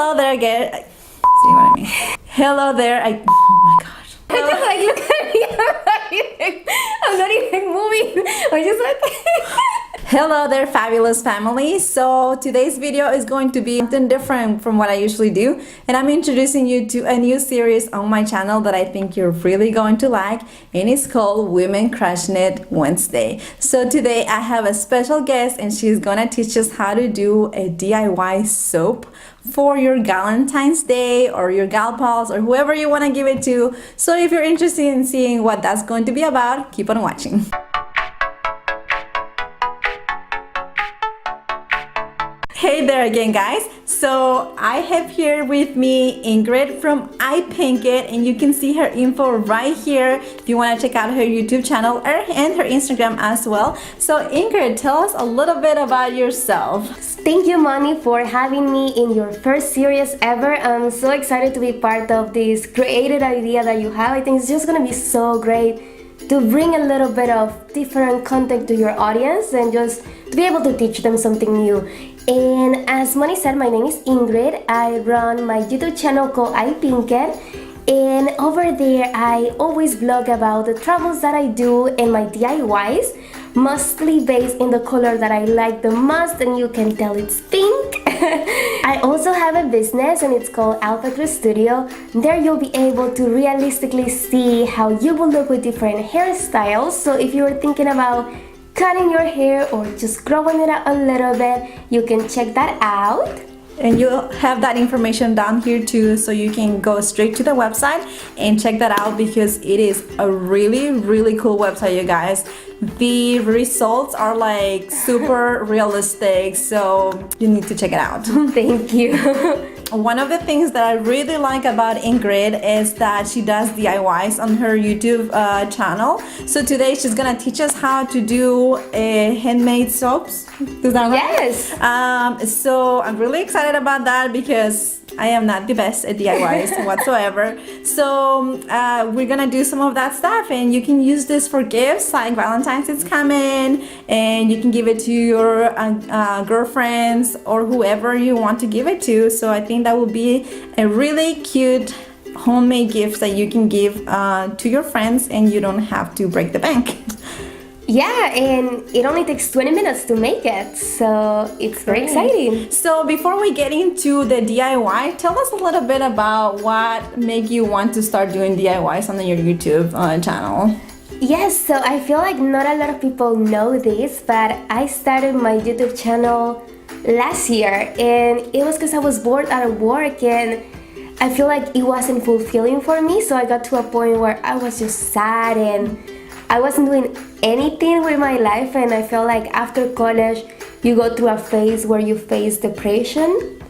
Hello there again. See what I mean? Hello there. Oh my gosh. I just like look at me. I'm not even moving. I just like. Hello there, fabulous family. So today's video is going to be something different from what I usually do, and I'm introducing you to a new series on my channel that I think you're really going to like, and it's called Women Crushing It Wednesday. So today I have a special guest, and she's gonna teach us how to do a DIY soap for your Galentine's Day or your gal pals or whoever you want to give it to. So if you're interested in seeing what that's going to be about, keep on watching. Hey there again, guys. So I have here with me Ingrid from iPinkit, and you can see her info right here if you want to check out her YouTube channel and her Instagram as well. So Ingrid, tell us a little bit about yourself. Thank you, Moni, for having me in your first series ever. I'm so excited to be part of this creative idea that you have. I think it's just gonna be so great to bring a little bit of different content to your audience and just to be able to teach them something new. And as Moni said, my name is Ingrid. I run my YouTube channel called iPinkit, and over there I always vlog about the travels that I do and my DIYs, mostly based in the color that I like the most, and you can tell it's pink. I also have a business and it's called Alpha Crew Studio. There you'll be able to realistically see how you will look with different hairstyles. So if you're thinking about cutting your hair or just growing it out a little bit, you can check that out. And you'll have that information down here too, so you can go straight to the website and check that out, because it is a really cool website, you guys. The results are like super realistic, so you need to check it out. Thank you. One of the things that I really like about Ingrid is that she does DIYs on her YouTube channel. So today she's gonna teach us how to do handmade soaps. Is that right? Yes. So I'm really excited about that because I am not the best at DIYs whatsoever. So we're gonna do some of that stuff, and you can use this for gifts like Valentine's is coming, and you can give it to your girlfriends or whoever you want to give it to. So I think that would be a really cute homemade gift that you can give to your friends, and you don't have to break the bank. Yeah, and it only takes 20 minutes to make it, so it's very exciting. So before we get into the DIY, tell us a little bit about what made you want to start doing DIYs on your YouTube channel. Yes, so I feel like not a lot of people know this, but I started my YouTube channel last year, and it was because I was bored at work and I feel like it wasn't fulfilling for me, so I got to a point where I was just sad and I wasn't doing anything with my life, and I felt like after college you go through a phase where you face depression.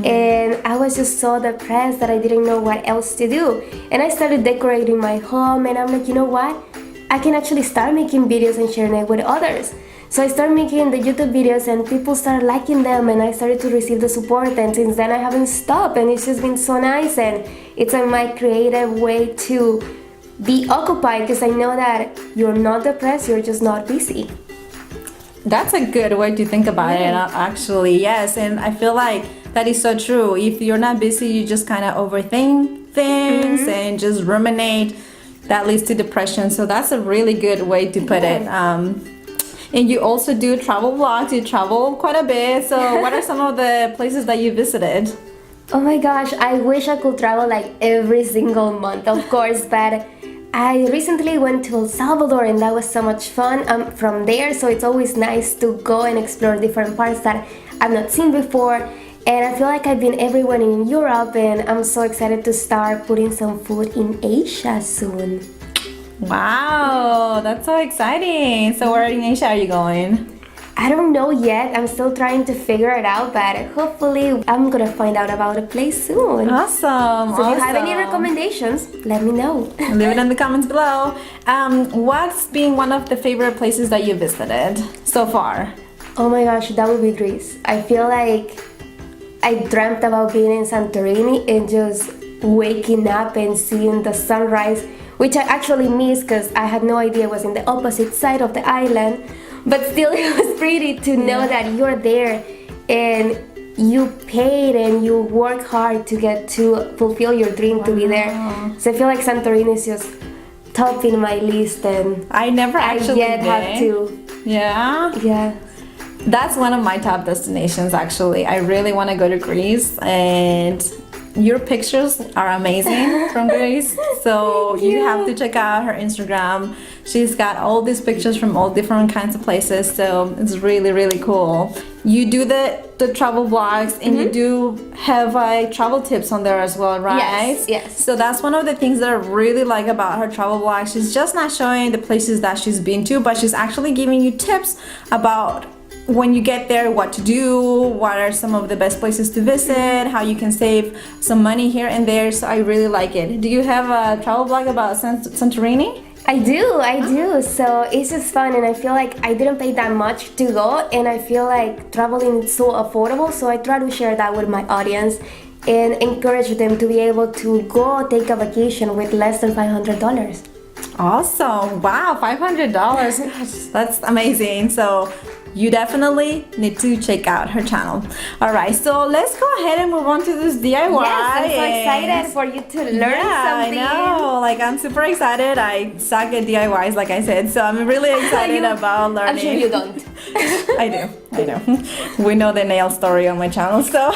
And I was just so depressed that I didn't know what else to do, and I started decorating my home, and I'm like, you know what, I can actually start making videos and sharing it with others. So I started making the YouTube videos and people started liking them, and I started to receive the support, and since then I haven't stopped, and it's just been so nice, and it's my creative way to be occupied, because I know that you're not depressed, you're just not busy. That's a good way to think about it, actually. Yes, and I feel like that is so true. If you're not busy, you just kind of overthink things and just ruminate. That leads to depression. So that's a really good way to put it. And you also do travel vlogs. You travel quite a bit. So what are some of the places that you visited? Oh my gosh, I wish I could travel like every single month, of course, but I recently went to El Salvador, and that was so much fun. I'm from there, so it's always nice to go and explore different parts that I've not seen before. And I feel like I've been everywhere in Europe, and I'm so excited to start putting some food in Asia soon. Wow, that's so exciting. So where in Asia are you going? I don't know yet. I'm still trying to figure it out, but hopefully I'm gonna find out about a place soon. Awesome. So if you have any recommendations, let me know. Leave it in the comments below. What's been one of the favorite places that you visited so far? Oh my gosh, that would be Greece. I feel like I dreamt about being in Santorini and just waking up and seeing the sunrise, which I actually missed because I had no idea it was in the opposite side of the island. But still, it was pretty to know that you're there and you paid and you work hard to get to fulfill your dream to be there. So I feel like Santorini is just top in my list, and I never actually yet have to. Yeah. That's one of my top destinations actually. I really want to go to Greece, and your pictures are amazing from Greece. So you have to check out her Instagram. She's got all these pictures from all different kinds of places. So it's really, really cool. You do the travel vlogs, and you do have travel tips on there as well, right? Yes. So that's one of the things that I really like about her travel vlog. She's just not showing the places that she's been to, but she's actually giving you tips about when you get there, what to do, what are some of the best places to visit, how you can save some money here and there. So I really like it. Do you have a travel vlog about Santorini? I do. So it's just fun, and I feel like I didn't pay that much to go, and I feel like traveling is so affordable. So I try to share that with my audience and encourage them to be able to go take a vacation with less than $500. Awesome. Wow, $500. Gosh, that's amazing. So you definitely need to check out her channel. All right, so let's go ahead and move on to this DIY. Yes, I'm so excited for you to learn something. I know, like I'm super excited. I suck at DIYs, like I said, so I'm really excited about learning. I'm sure you don't. I do. We know the nail story on my channel, so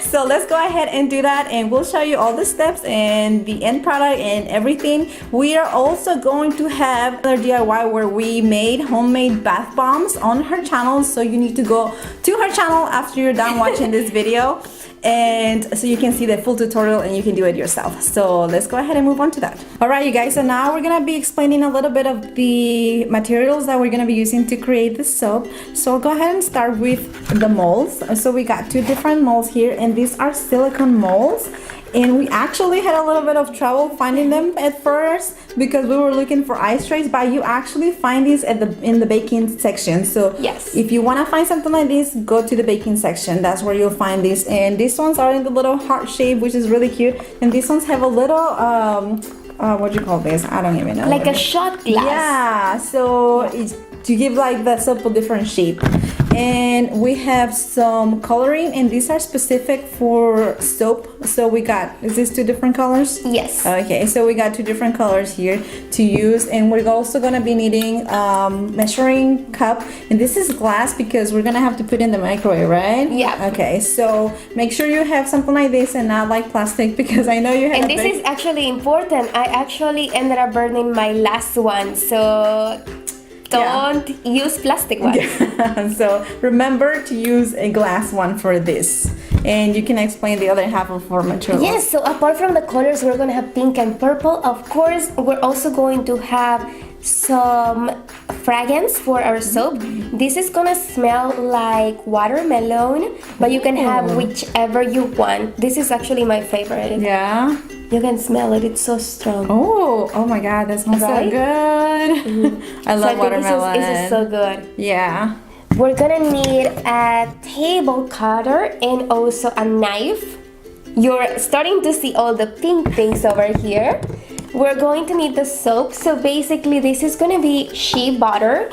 so let's go ahead and do that, and we'll show you all the steps and the end product and everything. We are also going to have another DIY where we made homemade bath bombs on her channel, so you need to go to her channel after you're done watching this video, and so you can see the full tutorial and you can do it yourself. So let's go ahead and move on to that. All right, you guys, so now we're gonna be explaining a little bit of the materials that we're gonna be using to create this soap. So I'll go ahead and start with the molds. So we got two different molds here, and these are silicone molds. And we actually had a little bit of trouble finding them at first because we were looking for ice trays, but you actually find these in the baking section. So yes, if you want to find something like this, go to the baking section. That's where you'll find these. And these ones are in the little heart shape, which is really cute. And these ones have a little what do you call this? I don't even know. Like a shot glass. Yeah, so it's to give like that soap a different shape. And we have some coloring, and these are specific for soap. So we got, is this two different colors? Yes. Okay, so we got two different colors here to use, and we're also gonna be needing measuring cup, and this is glass because we're gonna have to put in the microwave, right? Yeah. Okay, so make sure you have something like this and not like plastic, because I know you have. And this is actually important. I actually ended up burning my last one, so don't use plastic ones. Yeah. So remember to use a glass one for this, and you can explain the other half of our materials. Yes, so apart from the colors, we're going to have pink and purple. Of course, we're also going to have some fragrance for our soap. This is gonna smell like watermelon, but you can have whichever you want. This is actually my favorite. Yeah. You can smell it, it's so strong. Oh my god, that smells so good. I love watermelon. This is so good. Yeah. We're gonna need a table cutter and also a knife. You're starting to see all the pink things over here. We're going to need the soap. So basically this is gonna be shea butter.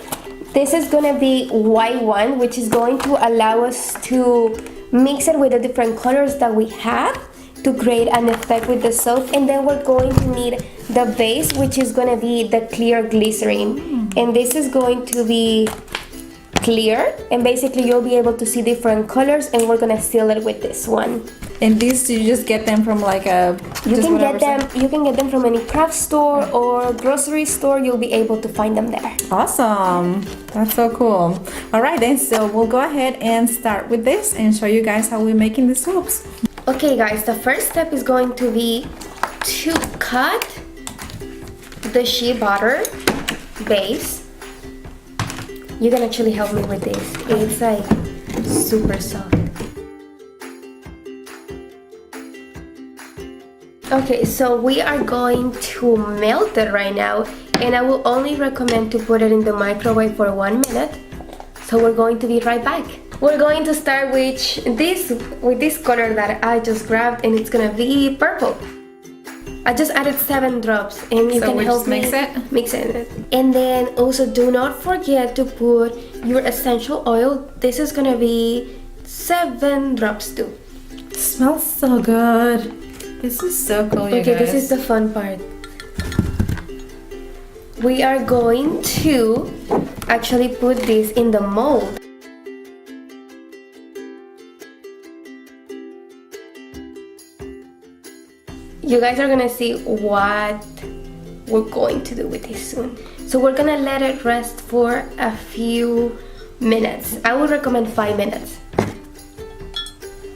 This is gonna be white one, which is going to allow us to mix it with the different colors that we have to create an effect with the soap. And then we're going to need the base, which is gonna be the clear glycerin. And this is going to be clear, and basically you'll be able to see different colors, and we're gonna seal it with this one. And these, you just get them from like a you can get them from any craft store or grocery store. You'll be able to find them there. Awesome, that's so cool. All right then, so we'll go ahead and start with this and show you guys how we're making the soaps. Okay guys, the first step is going to be to cut the shea butter base. You can actually help me with this. It's like super soft. Okay, so we are going to melt it right now, and I will only recommend to put it in the microwave for 1 minute. So we're going to be right back. We're going to start with this color that I just grabbed, and it's gonna be purple. I just added 7 drops, and you can help me mix it. And then also do not forget to put your essential oil. This is gonna be 7 drops too. Smells so good. This is so cool, you Okay, guys. this is the fun part. We are going to actually put this in the mold. You guys are gonna see what we're going to do with this soon. So we're gonna let it rest for a few minutes. I would recommend 5 minutes.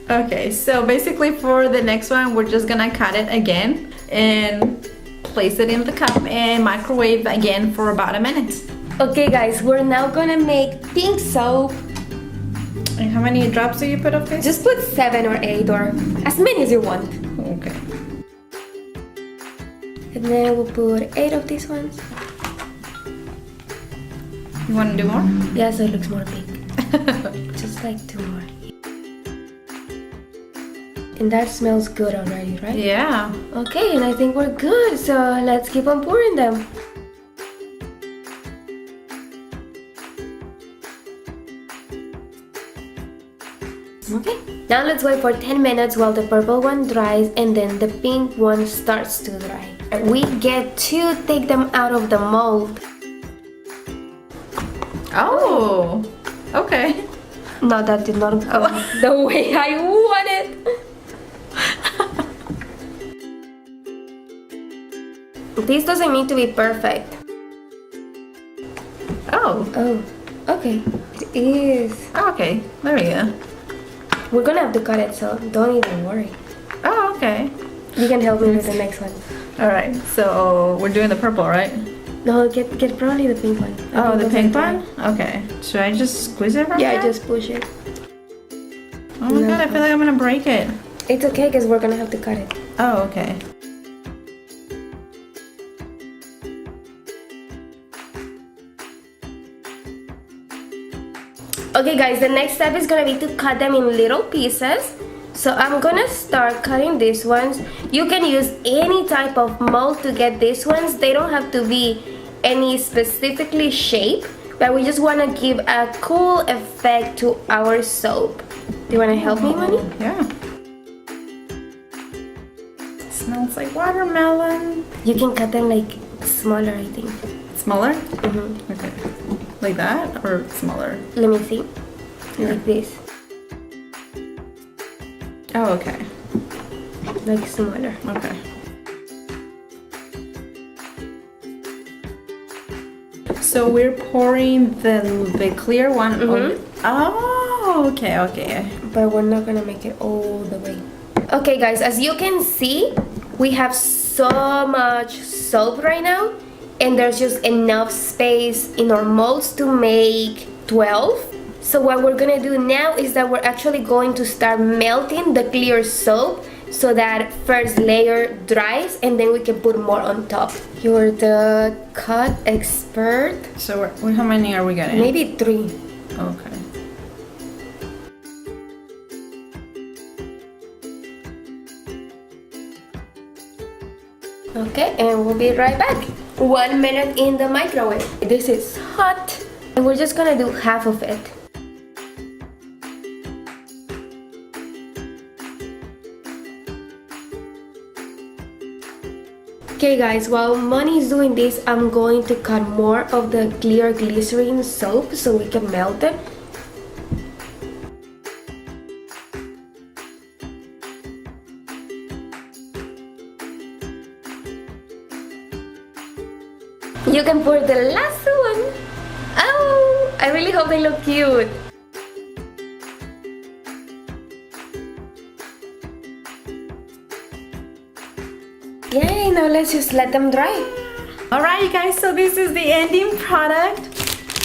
Okay, so basically for the next one, we're just gonna cut it again and place it in the cup and microwave again for about a minute. Okay guys, we're now gonna make pink soap. And how many drops do you put of this? Just put 7 or 8 or as many as you want. Okay. And then we'll put 8 of these ones. You want to do more? Yeah, so it looks more pink. Just like 2 more. And that smells good already, right? Yeah. Okay, and I think we're good, so let's keep on pouring them. Okay, now let's wait for 10 minutes while the purple one dries and then the pink one starts to dry. We get to take them out of the mold. Oh, okay. No, that did not go the way I wanted. This doesn't need to be perfect. Oh. Oh, okay. It is. Oh, okay. There we go. We're gonna have to cut it, so don't even worry. Oh, okay. You can help me with the next one. All right. So we're doing the purple, right? No, get probably the pink one. Oh, the those pink are one? Okay. Should I just squeeze it from Yeah, there? just push it. Oh my god, I feel like I'm gonna break it. It's okay, because we're gonna have to cut it. Oh, okay. Okay guys, the next step is gonna be to cut them in little pieces. So I'm gonna start cutting these ones. You can use any type of mold to get these ones. They don't have to be any specifically shape, but we just wanna give a cool effect to our soap. Do you wanna help me, Moni? Yeah. It smells like watermelon. You can cut them like smaller, I think. Smaller? Mm-hmm. Okay. Like that or smaller? Let me see. Like this. Oh, okay. Like smaller. Okay. So we're pouring the clear one over. Oh, okay, okay. But we're not gonna make it all the way. Okay guys, as you can see, we have so much soap right now, and there's just enough space in our molds to make 12. So what we're gonna do now is that we're actually going to start melting the clear soap so that first layer dries and then we can put more on top. You're the cut expert. So how many are we getting? Maybe 3. Okay. Okay, and we'll be right back. 1 minute in the microwave. This is hot. And we're just gonna do half of it. Okay guys, while Moni is doing this, I'm going to cut more of the clear glycerin soap so we can melt it. You can pour the last one. Oh, I really hope they look cute. Yay, now let's just let them dry. Alright, you guys, so this is the ending product.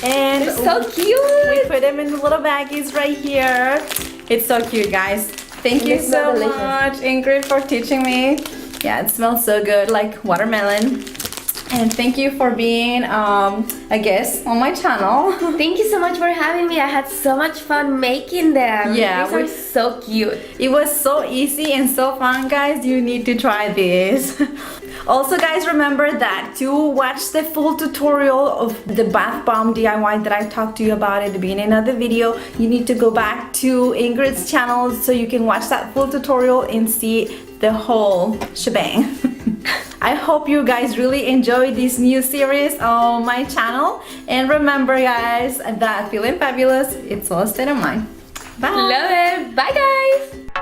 And They're so we cute. put them in the little baggies right here. It's so cute, guys. Thank you They smell so delicious. much, Ingrid, for teaching me. Yeah, it smells so good, like watermelon. And thank you for being a guest on my channel. Thank you so much for having me. I had so much fun making them. Yeah, These are so cute. It was so easy and so fun, guys. You need to try this. Also guys, remember that to watch the full tutorial of the bath bomb DIY that I talked to you about at the beginning of the video, you need to go back to Ingrid's channel so you can watch that full tutorial and see the whole shebang. I hope you guys really enjoyed this new series on my channel, and remember guys that feeling fabulous, it's all a state of mind. Bye. Love it. Bye guys.